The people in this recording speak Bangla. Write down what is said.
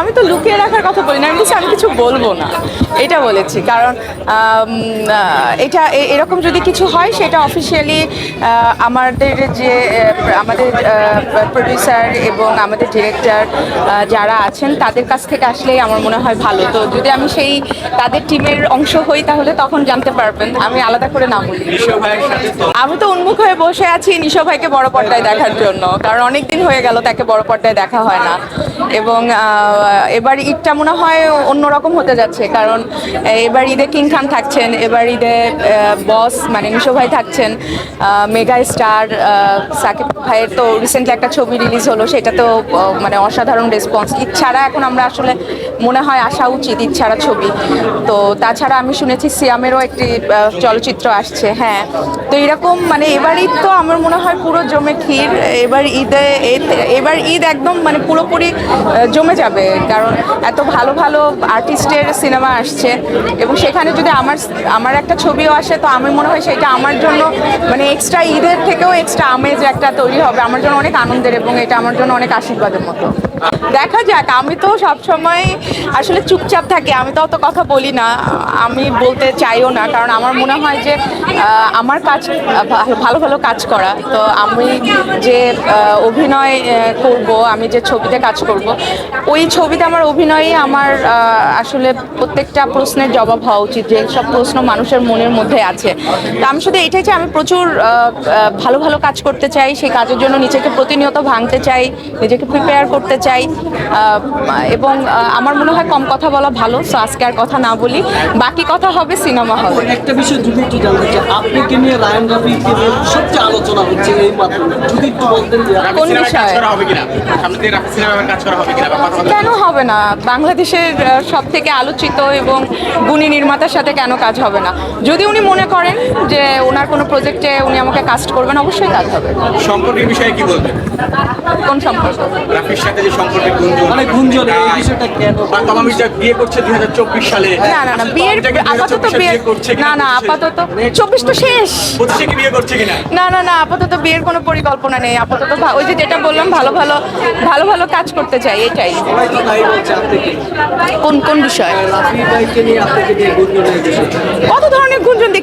আমি তো লুকিয়ে রাখার কথা বলি না, আমি বলছি আমি কিছু বলবো না, এটা বলেছি। কারণ এটা এরকম যদি কিছু হয় সেটা অফিসিয়ালি আমাদের যে আমাদের প্রডিউসার এবং আমাদের ডিরেক্টর যারা আছেন তাদের কাছ থেকে আসলেই আমার মনে হয় ভালো। তো যদি আমি সেই তাদের টিমের অংশ হই তাহলে তখন জানতে পারবেন, আমি আলাদা করে না বলি। আমি তো উন্মুখ হয়ে বসে আছি নিশো ভাইকে বড় পর্দায় দেখার জন্য, কারণ অনেক দিন হয়ে গেল তাকে বড় পর্দায় দেখা হয় না। এবং এবার ঈদটা মনে হয় অন্যরকম হতে যাচ্ছে, কারণ এবার ঈদে কিং খান থাকছেন, এবার ঈদে বস মানে নিশো ভাই থাকছেন, মেগা স্টার সাকিব ভাইয়ের তো রিসেন্টলি একটা ছবি রিলিজ হলো, সেটা তো মানে অসাধারণ রেসপন্স। ঈদ ছাড়া এখন আমরা আসলে মনে হয় আসা উচিত ঈদ ছাড়া ছবি। তো তাছাড়া আমি শুনেছি সিয়ামেরও একটি চলচ্চিত্র আসছে। হ্যাঁ, তো এরকম মানে এবার ঈদ তো আমার মনে হয় পুরো জমে ক্ষীর। এবার ঈদ একদম মানে পুরোপুরি জমে যাবে, কারণ এত ভালো ভালো আর্টিস্টের সিনেমা আসছে এবং সেখানে যদি আমার একটা ছবিও আসে তো আমি মনে হয় সেটা আমার জন্য মানে এক্সট্রা ঈদের থেকেও এক্সট্রা আমেজ একটা তৈরি হবে, আমার জন্য অনেক আনন্দের এবং এটা আমার জন্য অনেক আশীর্বাদের মতো। দেখা যাক, আমি তো সবসময় আসলে চুপচাপ থাকি, আমি তো অত কথা বলি না, আমি বলতে চাইও না, কারণ আমার মনে হয় যে আমার কাজ ভালো ভালো কাজ করা। তো আমি যে অভিনয় করব, আমি যে ছবিতে কাজ করব, ওই ছবিতে আমার অভিনয়ই আমার আসলে প্রত্যেকটা প্রশ্নের জবাব হওয়া উচিত, যে সব প্রশ্ন মানুষের মনের মধ্যে আছে। তো আমি শুধু এটাই চাই, আমি প্রচুর ভালো ভালো কাজ করতে চাই, সেই কাজের জন্য নিজেকে প্রতিনিয়ত ভাঙতে চাই, নিজেকে প্রিপেয়ার করতে চাই। এবং আমার মনে হয় কম কথা বলা ভালো, সো আজকে আর কথা না বলি, বাকি কথা হবে সিনেমা হলে। একটা বিষয় যদি একটু জানতে চাই, আপনাকে নিয়ে রায়ান রাফিকে নিয়ে সবচেয়ে আলোচনা হচ্ছে এই মাধ্যমে, যদি একটু বলতেন যে কোন বিষয়ে কেন হবে না? বাংলাদেশের সব থেকে আলোচিত এবং গুণী নির্মাতার সাথে কেন কাজ হবে না? যদি উনি মনে করেন যে ওনার কোনো প্রজেক্টে উনি আমাকে কাস্ট করবেন, অবশ্যই কাজ হবে। সম্পর্কের বিষয়ে কি বলবেন? কোন সম্পর্ক? রাফির সাথে যে সম্পর্কের গুঞ্জন, মানে গুঞ্জন, এই বিষয়টা কেন? বা তমা মির্জা বিয়ে করছে 2024 সালে। না বিয়ের আপাতত বিয়ের না আপাতত 24 তো শেষ। হচ্ছে কি বিয়ে করছে কিনা? না আপাতত বিয়ের কোনো পরিকল্পনা নেই। আপাতত ওই যে যেটা বললাম, ভালো ভালো কাজ করতে চাই, এটাই। সবাই তো তাই বলছে আপনাকে, কোন বিষয়? রাফি ভাইকে নিয়ে আপনাকে নিয়ে গুঞ্জনের বিষয়। কত ধরনের গুঞ্জন দেখি।